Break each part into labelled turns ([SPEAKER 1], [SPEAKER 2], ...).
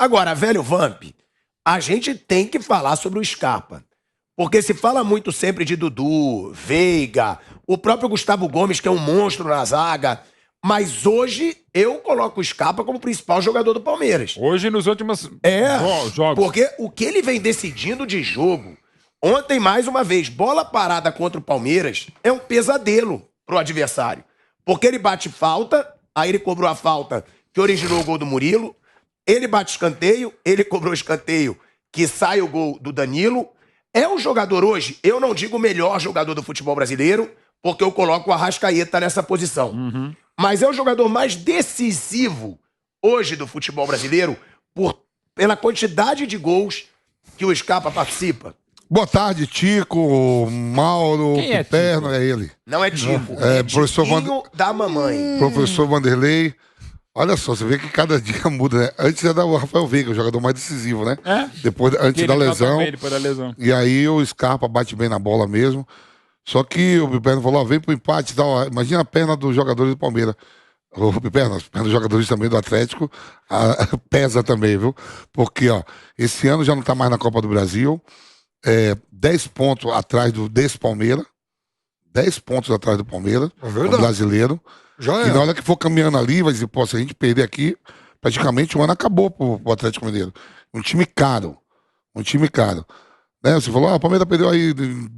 [SPEAKER 1] Agora, velho Vamp, a gente tem que falar sobre o Scarpa. Porque se fala muito sempre de Dudu, Veiga, o próprio Gustavo Gomes, que é um monstro na zaga. Mas hoje eu coloco o Scarpa como principal jogador do Palmeiras.
[SPEAKER 2] Hoje, nos últimos
[SPEAKER 1] jogos. Porque o que ele vem decidindo de jogo, ontem, mais uma vez, bola parada contra o Palmeiras, é um pesadelo pro adversário. Porque ele bate falta, aí ele cobrou a falta que originou o gol do Murilo, ele bate escanteio, ele cobrou escanteio que sai o gol do Danilo. É um jogador hoje, eu não digo o melhor jogador do futebol brasileiro, porque eu coloco o Arrascaeta nessa posição. Mas é o jogador mais decisivo hoje do futebol brasileiro pela quantidade de gols que o Scarpa participa.
[SPEAKER 3] Boa tarde, Tico, Mauro, Piperno, é ele.
[SPEAKER 1] Não é Tico,
[SPEAKER 3] é professor
[SPEAKER 1] da mamãe.
[SPEAKER 3] Professor Vanderlei. Olha só, você vê que cada dia muda, né? Antes era o Rafael Veiga, o jogador mais decisivo, né? Antes da lesão.
[SPEAKER 2] Depois da lesão.
[SPEAKER 3] E aí o Scarpa bate bem na bola mesmo. Só que o Piperno falou, vem pro empate e tal. Imagina a perna dos jogadores do Palmeiras. O Piperno, as pernas dos jogadores também do Atlético, pesa também, viu? Porque, ó, esse ano já não tá mais na Copa do Brasil. 10 pontos atrás desse Palmeiras. 10 pontos atrás do Palmeiras, o brasileiro. E na hora que for caminhando ali, vai dizer, pô, se a gente perder aqui, praticamente o ano acabou pro Atlético Mineiro. Um time caro. Né? Você falou, o Palmeiras perdeu aí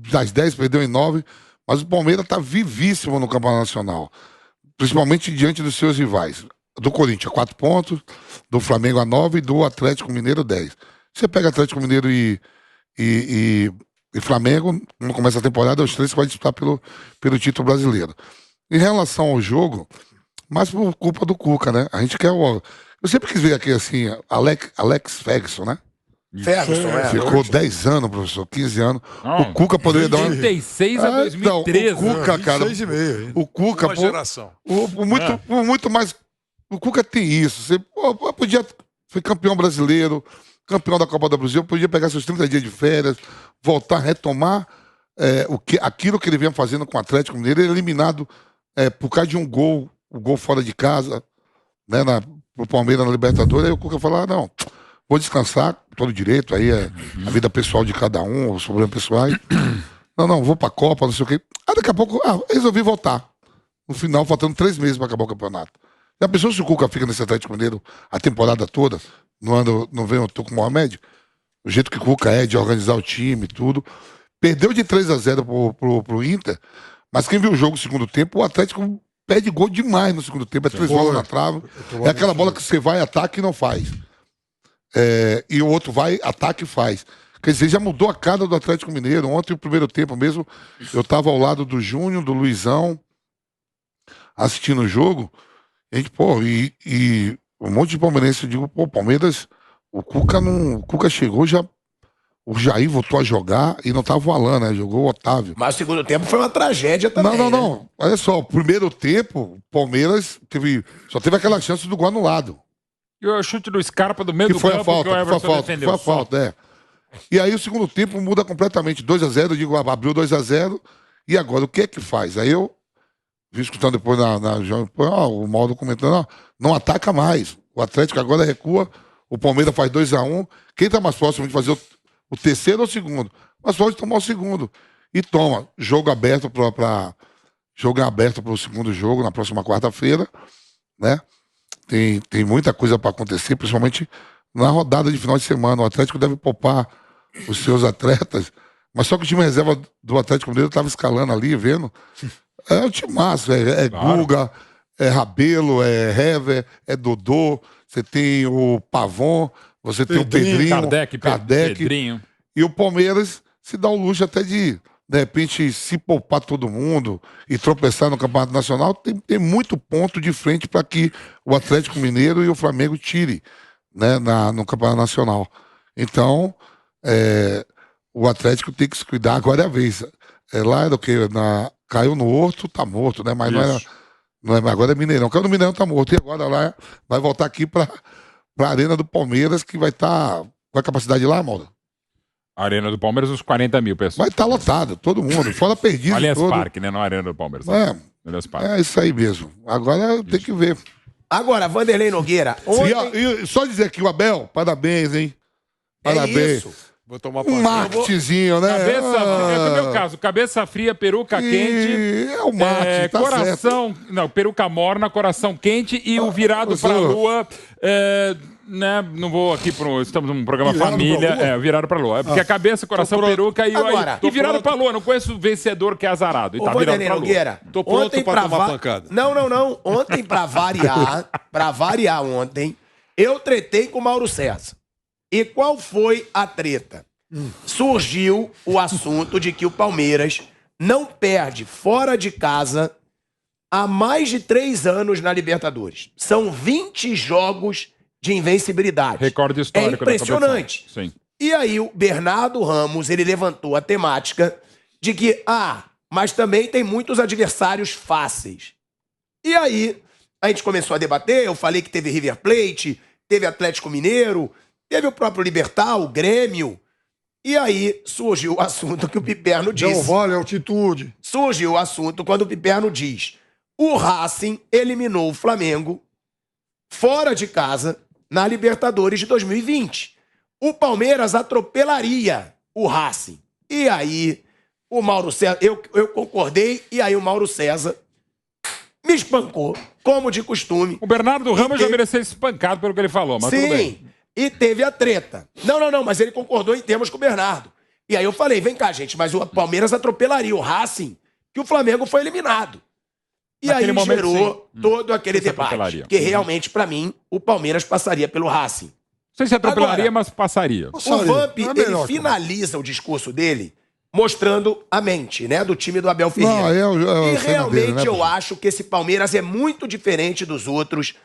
[SPEAKER 3] das 10, perdeu em 9, mas o Palmeiras tá vivíssimo no Campeonato Nacional. Principalmente diante dos seus rivais. Do Corinthians, 4 pontos, do Flamengo a 9 e do Atlético Mineiro 10. Você pega Atlético Mineiro e Flamengo, quando começa a temporada, os três que vai disputar pelo título brasileiro. Em relação ao jogo, mais por culpa do Cuca, né? A gente quer Eu sempre quis ver aqui, assim, Alex Ferguson, né?
[SPEAKER 1] Ferguson,
[SPEAKER 3] Ficou 10 anos, professor, 15 anos. O Cuca poderia dar uma...
[SPEAKER 2] 36 a 2013.
[SPEAKER 3] Não, o Cuca, cara...
[SPEAKER 4] 6,5.
[SPEAKER 3] O Cuca...
[SPEAKER 4] Uma geração.
[SPEAKER 3] Muito mais... O Cuca tem isso. Você podia... Foi campeão brasileiro, campeão da Copa do Brasil, podia pegar seus 30 dias de férias, voltar, retomar aquilo que ele vinha fazendo com o Atlético Mineiro, ele eliminado por causa de um gol, o gol fora de casa, né, pro Palmeiras na Libertadores. Aí o Cuca falou, não, vou descansar, todo direito, aí a vida pessoal de cada um, os problemas pessoais. Não, vou pra Copa, não sei o quê. Aí daqui a pouco, resolvi voltar. No final, faltando 3 meses pra acabar o campeonato. Já pensou se o Cuca fica nesse Atlético Mineiro a temporada toda? Não vem o Tuco Mohamed? O jeito que o Cuca é de organizar o time e tudo. Perdeu de 3-0 pro Inter, mas quem viu o jogo no segundo tempo, o Atlético perde gol demais no segundo tempo. 3 bolas na trave. É aquela bola que você vai, ataca e não faz. E o outro vai, ataca e faz. Quer dizer, já mudou a cara do Atlético Mineiro. Ontem, o primeiro tempo mesmo, eu estava ao lado do Júnior, do Luizão, assistindo o jogo. A gente, e um monte de palmeirense, eu digo, Palmeiras, o Cuca chegou já. O Jair voltou a jogar e não tava o Alan, né? Jogou o Otávio.
[SPEAKER 1] Mas o segundo tempo foi uma tragédia também.
[SPEAKER 3] Não.
[SPEAKER 1] Né?
[SPEAKER 3] Olha só, o primeiro tempo, o Palmeiras só teve aquela chance do gol anulado.
[SPEAKER 2] E o chute do Scarpa do meio do
[SPEAKER 3] foi
[SPEAKER 2] campo
[SPEAKER 3] a falta,
[SPEAKER 2] que o Everton defendeu.
[SPEAKER 3] Foi a falta, E aí o segundo tempo muda completamente. 2-0, eu digo, abriu 2-0. E agora, o que é que faz? Aí eu vi escutando depois o Mauro comentando, não ataca mais. O Atlético agora recua, o Palmeiras faz 2-1. Quem tá mais próximo de fazer o terceiro ou o segundo? Mas pode tomar o segundo. E toma, jogo aberto para o segundo jogo na próxima quarta-feira, né? Tem muita coisa para acontecer, principalmente na rodada de final de semana. O Atlético deve poupar os seus atletas, mas só que o time reserva do Atlético Mineiro estava escalando ali, vendo. É o time massa, claro. Guga, é Rabelo, é Hever, é Dodô, você tem o Pavon, você tem o Pedrinho, Kardec.
[SPEAKER 2] Pedrinho.
[SPEAKER 3] E o Palmeiras se dá o luxo até de repente, se poupar todo mundo e tropeçar no Campeonato Nacional, tem muito ponto de frente para que o Atlético Mineiro e o Flamengo tirem, né, no Campeonato Nacional. Então, o Atlético tem que se cuidar, agora é a vez. Lá era o quê? Caiu no Horto, tá morto, né? Mas não é, agora é Mineirão. Caiu no Mineirão, tá morto. E agora lá vai voltar aqui para a Arena do Palmeiras, que vai estar... Qual é a capacidade lá, Mauro?
[SPEAKER 2] A Arena do Palmeiras, uns 40 mil pessoas.
[SPEAKER 3] Vai estar lotado, todo mundo. Fora perdido.
[SPEAKER 2] Allianz Parque, né? Não a Arena do Palmeiras. Allianz Parque.
[SPEAKER 3] É isso aí mesmo. Agora tem que ver.
[SPEAKER 1] Agora, Vanderlei Nogueira, ontem...
[SPEAKER 3] E só dizer que o Abel, parabéns, hein? Parabéns.
[SPEAKER 1] Isso.
[SPEAKER 4] Vou tomar
[SPEAKER 3] Um marketingzinho, né?
[SPEAKER 2] Cabeça fria, no meu caso, cabeça fria, peruca quente.
[SPEAKER 3] É o marketing, tá
[SPEAKER 2] coração,
[SPEAKER 3] certo.
[SPEAKER 2] não, peruca morna, coração quente e o virado pra lua. Né, não vou aqui estamos num programa
[SPEAKER 5] Virado
[SPEAKER 2] família,
[SPEAKER 5] pra lua?
[SPEAKER 2] virado pra lua. É porque a cabeça, coração, peruca e,
[SPEAKER 1] Agora,
[SPEAKER 2] e virado pra lua. Não conheço vencedor que é azarado. E
[SPEAKER 1] Ô,
[SPEAKER 2] tá virado
[SPEAKER 1] Vanderlei
[SPEAKER 2] pra lua.
[SPEAKER 1] Nogueira,
[SPEAKER 4] Tô pronto
[SPEAKER 1] ontem
[SPEAKER 4] pra tomar pancada.
[SPEAKER 1] Não. Ontem, pra variar ontem, eu tretei com o Mauro César. E qual foi a treta? Surgiu o assunto de que o Palmeiras não perde fora de casa há mais de 3 anos na Libertadores. São 20 jogos de invencibilidade.
[SPEAKER 2] Recorde histórico.
[SPEAKER 1] É impressionante.
[SPEAKER 2] Da competição. Sim.
[SPEAKER 1] E aí o Bernardo Ramos, ele levantou a temática de que, mas também tem muitos adversários fáceis. E aí a gente começou a debater, eu falei que teve River Plate, teve Atlético Mineiro, teve o próprio Libertad, o Grêmio. E aí surgiu o assunto que o Piperno disse.
[SPEAKER 5] Não vale altitude.
[SPEAKER 1] Surgiu o assunto quando o Piperno diz: o Racing eliminou o Flamengo fora de casa na Libertadores de 2020. O Palmeiras atropelaria o Racing. E aí o Mauro César, eu concordei, e aí o Mauro César me espancou, como de costume.
[SPEAKER 2] O Bernardo Ramos já mereceu espancado pelo que ele falou, mas tudo bem.
[SPEAKER 1] Sim, e teve a treta. Não, mas ele concordou em termos com o Bernardo. E aí eu falei, vem cá, gente, mas o Palmeiras atropelaria o Racing, que o Flamengo foi eliminado. E
[SPEAKER 2] Naquele
[SPEAKER 1] aí
[SPEAKER 2] momento,
[SPEAKER 1] gerou todo aquele
[SPEAKER 2] Você
[SPEAKER 1] debate.
[SPEAKER 2] atropelaria.
[SPEAKER 1] Que realmente, pra mim, o Palmeiras passaria pelo Racing.
[SPEAKER 2] Não sei se atropelaria,
[SPEAKER 1] Agora,
[SPEAKER 2] mas passaria.
[SPEAKER 1] O Vamp,
[SPEAKER 5] É
[SPEAKER 1] ele
[SPEAKER 5] melhor,
[SPEAKER 1] finaliza o discurso dele mostrando a mente, né, do time do Abel Ferreira.
[SPEAKER 3] Não,
[SPEAKER 1] E realmente
[SPEAKER 3] dele, né,
[SPEAKER 1] eu acho que esse Palmeiras é muito diferente dos outros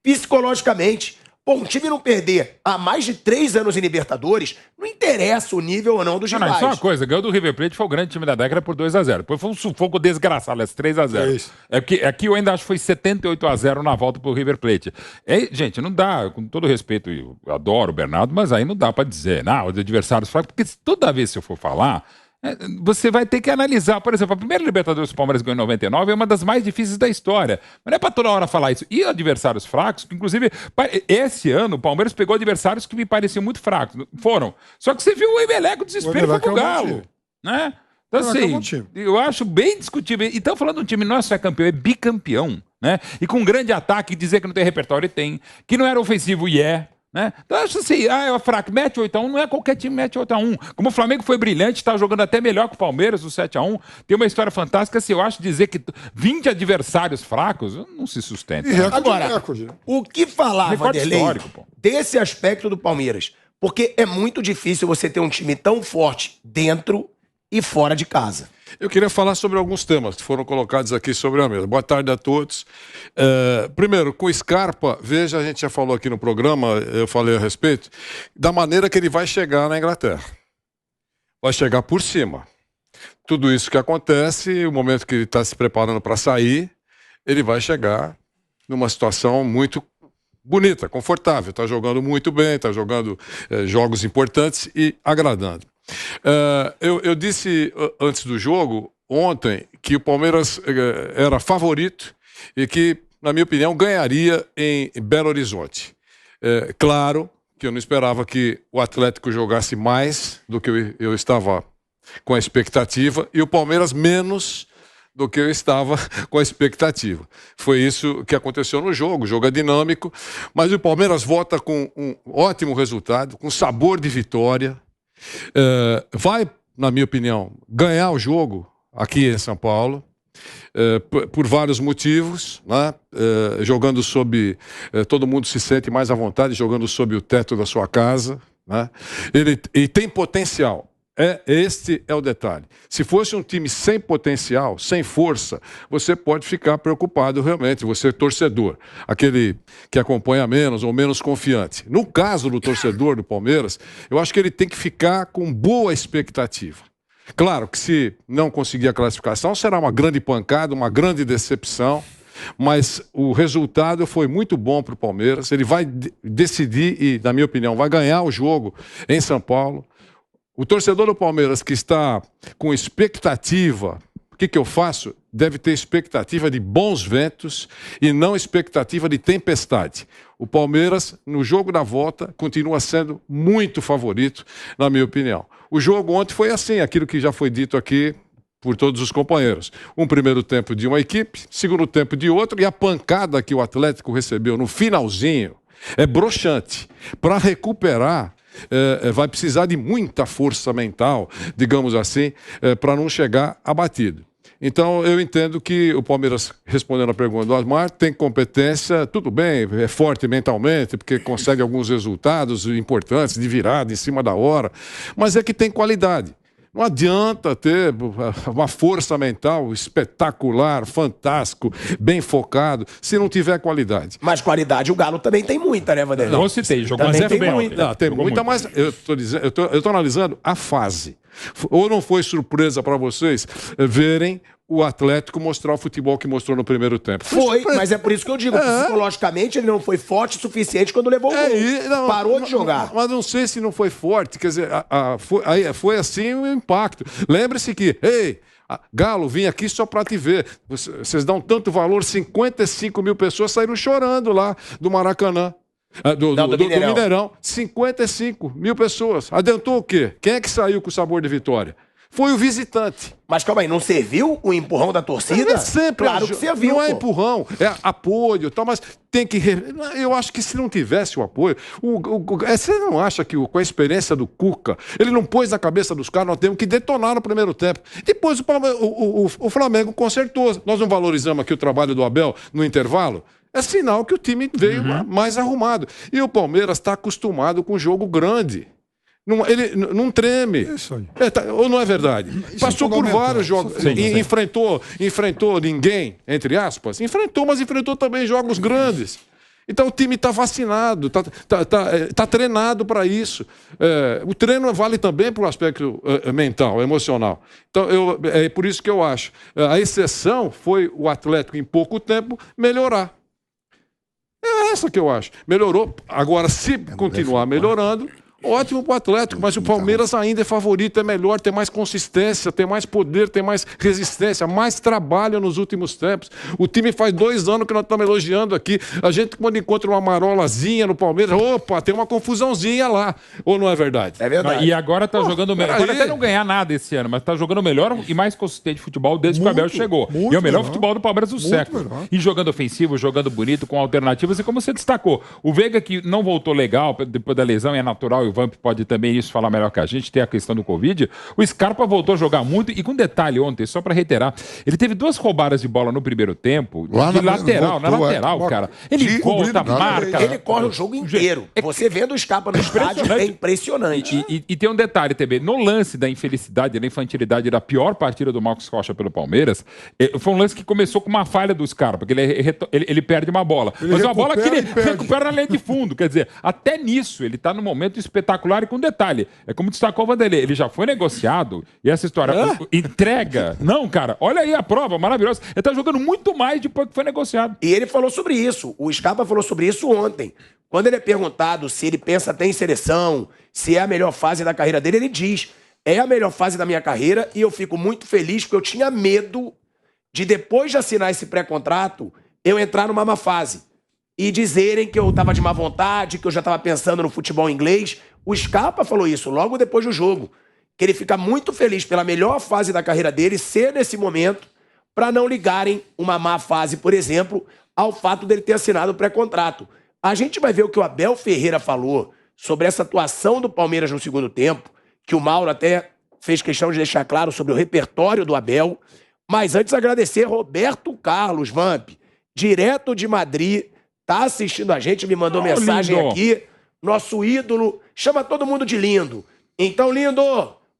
[SPEAKER 1] psicologicamente. Pô, um time não perder há mais de 3 anos em Libertadores, não interessa o nível ou não dos
[SPEAKER 2] Não,
[SPEAKER 1] rivais.
[SPEAKER 2] isso é uma coisa, ganhou do River Plate, foi o grande time da década por 2-0. Depois foi um sufoco desgraçado, 3-0.
[SPEAKER 5] isso.
[SPEAKER 2] Aqui eu ainda acho que foi 78-0 na volta pro River Plate. Gente, não dá, com todo respeito, eu adoro o Bernardo, mas aí não dá pra dizer, os adversários fracos, porque toda vez que eu for falar, você vai ter que analisar. Por exemplo, a primeira Libertadores que o Palmeiras ganhou em 99 é uma das mais difíceis da história. Mas não é pra toda hora falar isso. E adversários fracos, que inclusive, esse ano o Palmeiras pegou adversários que me pareciam muito fracos. Foram. Só que você viu o Emelec, o desespero foi pro Galo. Né? Então, assim, eu acho bem discutível. E estão falando de um time não é só campeão, é bicampeão. Né? E com um grande ataque, dizer que não tem repertório, tem. Que não era ofensivo, e é. Né? Então, eu acho assim, é fraco, mete 8-1, não é qualquer time mete 8-1. Como o Flamengo foi brilhante, está jogando até melhor que o Palmeiras, o 7-1, tem uma história fantástica, assim, eu acho dizer que 20 adversários fracos não se sustenta.
[SPEAKER 5] E recorde,
[SPEAKER 1] Agora,
[SPEAKER 5] recorde.
[SPEAKER 1] o que falar,
[SPEAKER 2] Recorde
[SPEAKER 1] Vanderlei,
[SPEAKER 2] histórico, pô.
[SPEAKER 1] desse aspecto do Palmeiras? Porque é muito difícil você ter um time tão forte dentro e fora de casa.
[SPEAKER 4] Eu queria falar sobre alguns temas que foram colocados aqui sobre a mesa. Boa tarde a todos. Primeiro, com o Scarpa, veja, a gente já falou aqui no programa, eu falei a respeito, da maneira que ele vai chegar na Inglaterra. Vai chegar por cima. Tudo isso que acontece, o momento que ele está se preparando para sair, ele vai chegar numa situação muito bonita, confortável. Está jogando muito bem, está jogando jogos importantes e agradando. Eu disse antes do jogo, ontem, que o Palmeiras era favorito e que, na minha opinião, ganharia em Belo Horizonte. Claro que eu não esperava que o Atlético jogasse mais do que eu estava com a expectativa e o Palmeiras menos do que eu estava com a expectativa. Foi isso que aconteceu no jogo. O jogo é dinâmico, mas o Palmeiras volta com um ótimo resultado, com sabor de vitória. Vai, na minha opinião, ganhar o jogo aqui em São Paulo, por vários motivos, né? Jogando sob... todo mundo se sente mais à vontade jogando sob o teto da sua casa, né? Ele tem potencial. Este é o detalhe. Se fosse um time sem potencial, sem força, você pode ficar preocupado realmente, você é torcedor, aquele que acompanha menos ou menos confiante. No caso do torcedor do Palmeiras, eu acho que ele tem que ficar com boa expectativa. Claro que se não conseguir a classificação, será uma grande pancada, uma grande decepção, mas o resultado foi muito bom para o Palmeiras. Ele vai decidir e, na minha opinião, vai ganhar o jogo em São Paulo. O torcedor do Palmeiras que está com expectativa, que eu faço? Deve ter expectativa de bons ventos e não expectativa de tempestade. O Palmeiras, no jogo da volta, continua sendo muito favorito, na minha opinião. O jogo ontem foi assim, aquilo que já foi dito aqui por todos os companheiros. Um primeiro tempo de uma equipe, segundo tempo de outra, e a pancada que o Atlético recebeu no finalzinho é broxante. Para recuperar, vai precisar de muita força mental, digamos assim, para não chegar abatido. Então, eu entendo que o Palmeiras, respondendo a pergunta do Osmar, tem competência, tudo bem, é forte mentalmente, porque consegue alguns resultados importantes de virada em cima da hora, mas é que tem qualidade. Não adianta ter uma força mental espetacular, fantástico, bem focado, se não tiver qualidade.
[SPEAKER 1] Mas qualidade o Galo também tem muita, né, Vanderlei?
[SPEAKER 2] Não citei, jogou
[SPEAKER 1] também
[SPEAKER 2] muito
[SPEAKER 1] tem
[SPEAKER 2] bem.
[SPEAKER 1] muita.
[SPEAKER 4] Não, tem muita, mas eu estou analisando a fase. Ou não foi surpresa para vocês verem o Atlético mostrar o futebol que mostrou no primeiro tempo?
[SPEAKER 1] Foi, mas é por isso que eu digo, psicologicamente ele não foi forte o suficiente quando levou o gol. Parou de jogar.
[SPEAKER 4] Mas não sei se não foi forte, quer dizer, foi assim o impacto. Lembre-se que, Galo, vim aqui só para te ver. Vocês dão tanto valor, 55 mil pessoas saíram chorando lá do Maracanã. Do Mineirão. 55 mil pessoas. Adiantou o quê? Quem é que saiu com o sabor de vitória? Foi o visitante.
[SPEAKER 1] Mas calma aí, não serviu o empurrão da torcida?
[SPEAKER 4] Sempre.
[SPEAKER 1] Claro que serviu.
[SPEAKER 4] Não é empurrão, é apoio, tal, mas tem que... Eu acho que se não tivesse o apoio... Você não acha que com a experiência do Cuca, ele não pôs na cabeça dos caras, nós temos que detonar no primeiro tempo. Depois o Flamengo consertou. Nós não valorizamos aqui o trabalho do Abel no intervalo? É sinal que o time veio mais arrumado. E o Palmeiras está acostumado com jogo grande. Ele não treme.
[SPEAKER 3] Isso aí.
[SPEAKER 4] Ou não é verdade? Passou por vários jogos.
[SPEAKER 2] Sim.
[SPEAKER 4] Enfrentou ninguém, entre aspas. Enfrentou, mas enfrentou também jogos grandes. Então o time está vacinado, está treinado para isso. O treino vale também para o aspecto mental, emocional. Então é por isso que eu acho. A exceção foi o Atlético, em pouco tempo, melhorar. É essa que eu acho. Melhorou. Agora, se continuar melhorando, ótimo para o Atlético, mas o Palmeiras ainda é favorito, é melhor, tem mais consistência, tem mais poder, tem mais resistência, mais trabalho nos últimos tempos. O time faz 2 anos que nós estamos elogiando aqui. A gente, quando encontra uma marolazinha no Palmeiras, opa, tem uma confusãozinha lá. Ou não é verdade?
[SPEAKER 1] É verdade.
[SPEAKER 2] E agora tá jogando melhor. Pode até não ganhar nada esse ano, mas tá jogando melhor e mais consistente futebol desde que o Abel chegou. E é o melhor futebol do Palmeiras do século. E jogando ofensivo, jogando bonito, com alternativas. E como você destacou, o Veiga que não voltou legal depois da lesão, é natural, o Vamp pode também isso falar melhor que a gente, tem a questão do Covid. O Scarpa voltou a jogar muito e com detalhe ontem, só para reiterar, ele teve 2 roubadas de bola no primeiro tempo, na lateral, cara. Ele volta, marca.
[SPEAKER 1] Ele corre o jogo inteiro. Você vendo o Scarpa no estádio é impressionante.
[SPEAKER 2] E tem um detalhe também, no lance da infelicidade, da infantilidade da pior partida do Marcos Rocha pelo Palmeiras, foi um lance que começou com uma falha do Scarpa, porque ele perde uma bola. Mas é uma bola que ele recupera na linha de fundo, quer dizer, até nisso ele tá num momento espetacular. E com detalhe, é como destacou o Vanderlei, ele já foi negociado e essa história, entrega, não, cara, olha aí a prova maravilhosa, ele tá jogando muito mais depois que foi negociado.
[SPEAKER 1] E ele falou sobre isso, o Scarpa falou sobre isso ontem. Quando ele é perguntado se ele pensa até em seleção, se é a melhor fase da carreira dele, ele diz, é a melhor fase da minha carreira e eu fico muito feliz porque eu tinha medo de depois de assinar esse pré-contrato, eu entrar numa má fase. E dizerem que eu estava de má vontade, que eu já estava pensando no futebol inglês. O Scarpa falou isso logo depois do jogo. Que ele fica muito feliz pela melhor fase da carreira dele ser nesse momento para não ligarem uma má fase, por exemplo, ao fato dele ter assinado o pré-contrato. A gente vai ver o que o Abel Ferreira falou sobre essa atuação do Palmeiras no segundo tempo, que o Mauro até fez questão de deixar claro sobre o repertório do Abel. Mas antes agradecer Roberto Carlos, Vamp, direto de Madrid, tá assistindo a gente, me mandou mensagem
[SPEAKER 2] lindo.
[SPEAKER 1] aqui. Nosso ídolo, chama todo mundo de lindo. Então, lindo,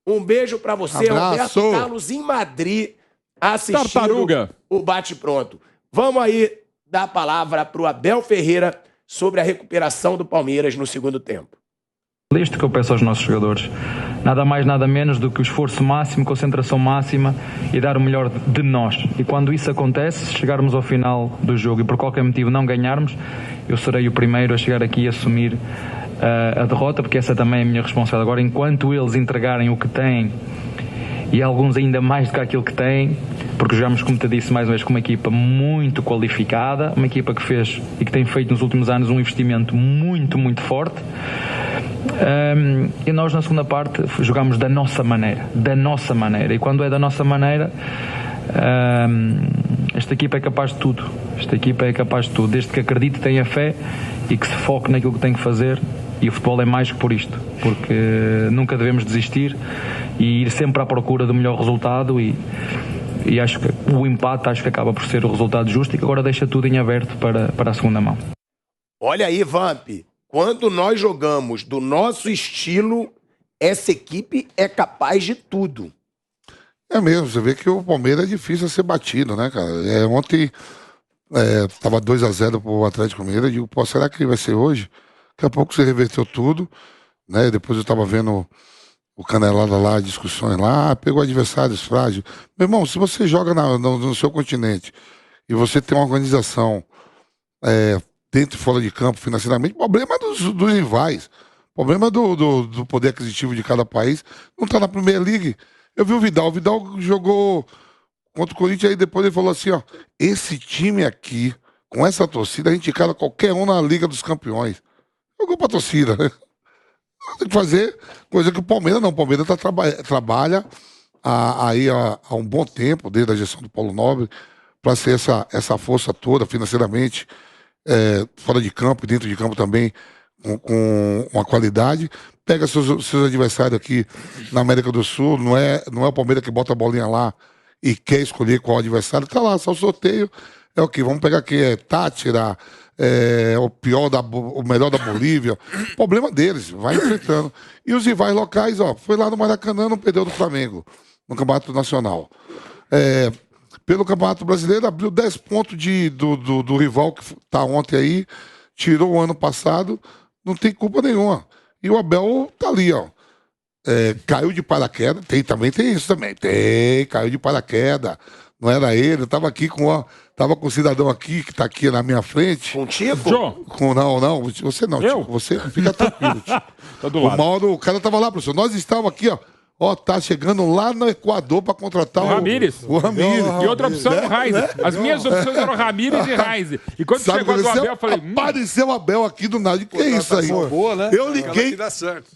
[SPEAKER 1] um beijo pra você,
[SPEAKER 3] Abraço.
[SPEAKER 1] Roberto Carlos, em Madrid, assistindo
[SPEAKER 2] Tartaruga.
[SPEAKER 1] o Bate-Pronto. Vamos aí dar a palavra pro Abel Ferreira sobre a recuperação do Palmeiras no segundo tempo.
[SPEAKER 5] Isto que eu peço aos nossos jogadores, nada mais, nada menos do que o esforço máximo, concentração máxima e dar o melhor de nós. E quando isso acontece, se chegarmos ao final do jogo e por qualquer motivo não ganharmos, eu serei o primeiro a chegar aqui e assumir a derrota, porque essa também é a minha responsabilidade. Agora, enquanto eles entregarem o que têm, e alguns ainda mais do que aquilo que têm, porque jogamos, como te disse mais uma vez, com uma equipa muito qualificada, uma equipa que fez e que tem feito nos últimos anos um investimento muito, muito forte. E nós na segunda parte jogamos da nossa maneira, e quando é da nossa maneira, esta equipa é capaz de tudo, desde que acredite, tenha fé e que se foque naquilo que tem que fazer. E o futebol é mais que por isto, porque nunca devemos desistir e ir sempre à procura do melhor resultado, e acho que o empate acaba por ser o resultado justo e que agora deixa tudo em aberto para a segunda mão.
[SPEAKER 1] Olha aí, Vamp, quando nós jogamos do nosso estilo, essa equipe é capaz de tudo.
[SPEAKER 3] É mesmo, você vê que o Palmeiras é difícil ser batido, né, cara? Ontem tava 2-0 pro Atlético Mineiro, eu digo, pô, será que vai ser hoje? Daqui a pouco você reverteu tudo, né? Depois eu tava vendo o Canelada lá, discussões lá, pegou adversários frágeis. Meu irmão, se você joga no seu continente e você tem uma organização dentro e fora de campo, financeiramente, o problema é dos rivais, o problema do poder aquisitivo de cada país não tá na Premier League. Eu vi o Vidal jogou contra o Corinthians, aí depois ele falou assim, ó, esse time aqui, com essa torcida, a gente encara qualquer um na Liga dos Campeões. Jogou pra torcida, né? Tem que fazer coisa que o Palmeiras não. O Palmeiras trabalha aí há um bom tempo, desde a gestão do Paulo Nobre, para ser essa força toda, financeiramente, fora de campo e dentro de campo também, com uma qualidade. Pega seus adversários aqui na América do Sul, não é o Palmeiras que bota a bolinha lá e quer escolher qual adversário, tá lá, só o sorteio. É o que? Vamos pegar aqui, Tátira, o melhor da Bolívia. Problema deles, vai enfrentando. E os rivais locais, ó, foi lá no Maracanã, não perdeu do Flamengo, no Campeonato Nacional. Pelo Campeonato Brasileiro, abriu 10 pontos do rival que tá ontem aí, tirou o ano passado, não tem culpa nenhuma. E o Abel tá ali, ó. Caiu de paraquedas, tem isso também. Caiu de paraquedas. Não era ele, eu tava aqui tava com um cidadão aqui, que tá aqui na minha frente.
[SPEAKER 1] Contigo?
[SPEAKER 3] Não, você não,
[SPEAKER 2] Eu?
[SPEAKER 3] Tico, você fica tranquilo, Tico.
[SPEAKER 2] Tá do lado.
[SPEAKER 3] Uma hora o cara tava lá, professor, nós estávamos aqui, ó, tá chegando lá no Equador pra contratar
[SPEAKER 2] O Ramírez.
[SPEAKER 3] O Ramírez.
[SPEAKER 2] E outra opção é o Raiz. As minhas opções eram Ramírez e Raiz. E quando chegou do Abel, eu falei...
[SPEAKER 3] Apareceu o Abel aqui do nada. Que é isso aí?
[SPEAKER 4] Boa, né?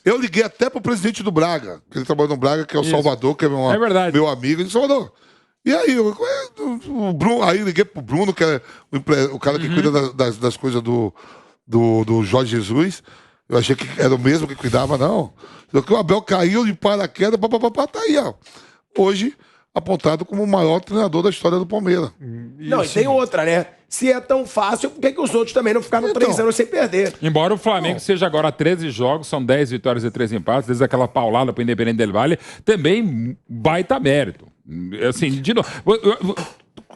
[SPEAKER 3] Eu liguei até pro presidente do Braga, que ele trabalha no Braga, que é o Salvador, que é meu amigo de Salvador. E aí, o Bruno, aí liguei pro Bruno, que é o cara que cuida das coisas do Jorge Jesus. Eu achei que era o mesmo que cuidava, não. Só que o Abel caiu de paraquedas, tá aí, ó. Hoje, apontado como o maior treinador da história do Palmeiras.
[SPEAKER 1] Não, e tem outra, né? Se é tão fácil, por que os outros também não ficaram 3 anos sem perder?
[SPEAKER 2] Embora o Flamengo seja agora 13 jogos, são 10 vitórias e 3 empates, desde aquela paulada pro Independente del Valle, também baita mérito. Assim, de novo,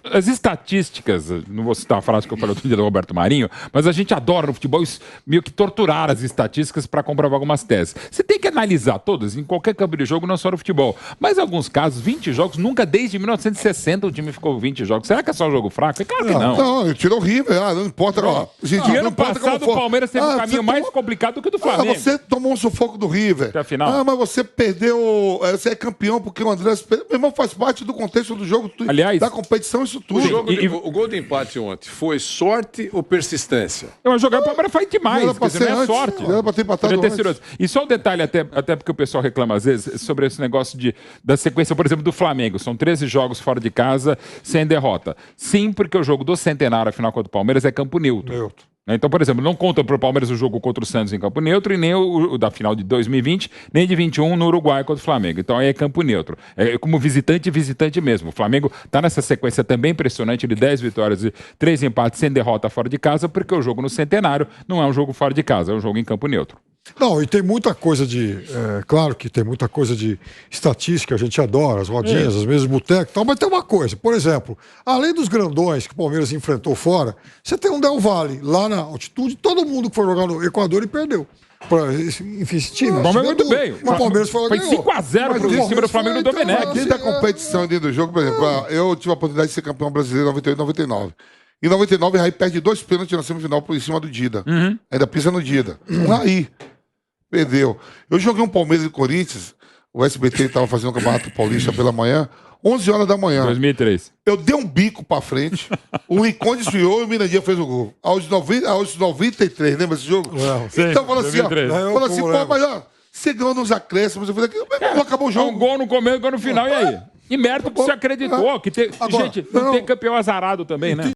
[SPEAKER 2] as estatísticas, não vou citar a frase que eu falei outro dia do Roberto Marinho, mas a gente adora no futebol meio que torturar as estatísticas para comprovar algumas teses. Você tem que analisar todas, em qualquer campo de jogo, não só no futebol. Mas em alguns casos, 20 jogos, nunca desde 1960 o time ficou 20 jogos. Será que é só um jogo fraco? É claro que não.
[SPEAKER 3] Não, tirou o River, não importa.
[SPEAKER 2] Gente, ano passado o Palmeiras teve um caminho mais complicado do que o do Flamengo.
[SPEAKER 3] Você tomou um sufoco do River.
[SPEAKER 2] Até a final.
[SPEAKER 3] Mas você perdeu, você é campeão porque o André... Meu irmão, faz parte do contexto do jogo,
[SPEAKER 2] aliás,
[SPEAKER 3] da competição, isso tudo.
[SPEAKER 4] O gol de empate ontem foi sorte ou persistência?
[SPEAKER 2] Eu jogar o Palmeiras faz demais,
[SPEAKER 3] Era pra
[SPEAKER 2] quer dizer, não é
[SPEAKER 3] ser
[SPEAKER 2] sorte.
[SPEAKER 3] Era pra ter empatado antes.
[SPEAKER 2] E só um detalhe, até porque o pessoal reclama às vezes, sobre esse negócio da sequência, por exemplo, do Flamengo. São 13 jogos fora de casa, sem derrota. Sim, porque o jogo do Centenário, a final contra o Palmeiras, é campo neutro. Então, por exemplo, não conta para o Palmeiras o jogo contra o Santos em campo neutro e nem o da final de 2020, nem de 21 no Uruguai contra o Flamengo. Então aí é campo neutro. É como visitante mesmo. O Flamengo está nessa sequência também impressionante de 10 vitórias e 3 empates sem derrota fora de casa, porque o jogo no Centenário não é um jogo fora de casa, é um jogo em campo neutro.
[SPEAKER 6] Não, e tem muita coisa claro que tem muita coisa de estatística, a gente adora, as rodinhas, as mesas de boteco e tal, mas tem uma coisa, por exemplo, além dos grandões que o Palmeiras enfrentou fora, você tem um Del Valle, lá na altitude, todo mundo que foi jogar no Equador e perdeu. Enfim, esse time.
[SPEAKER 2] O Palmeiras muito bem.
[SPEAKER 6] O Palmeiras foi
[SPEAKER 2] 5-0 em cima do Flamengo no Domenech.
[SPEAKER 3] Dentro da competição, dentro do jogo, por exemplo, eu tive a oportunidade de ser campeão brasileiro em 98 e 99. Em 99, o Raí perde 2 pênaltis na semifinal por cima do Dida. Ainda pisa no Dida. O Raí perdeu. Eu joguei um Palmeiras e Corinthians, o SBT estava fazendo o Campeonato Paulista pela manhã, 11 horas da manhã.
[SPEAKER 2] 2003.
[SPEAKER 3] Eu dei um bico pra frente, o Lincoln desviou e o Mirandinha fez o gol. Aos 93, lembra esse jogo?
[SPEAKER 6] Não,
[SPEAKER 3] então falou assim, ó.
[SPEAKER 2] 2003.
[SPEAKER 3] Falou assim, pô, mas ó, você ganhou nos acréscimos. Eu falei, não acabou o jogo.
[SPEAKER 2] Um gol no começo, um gol no final, e aí? E mérito que você acreditou. Que gente, não tem campeão azarado também, né?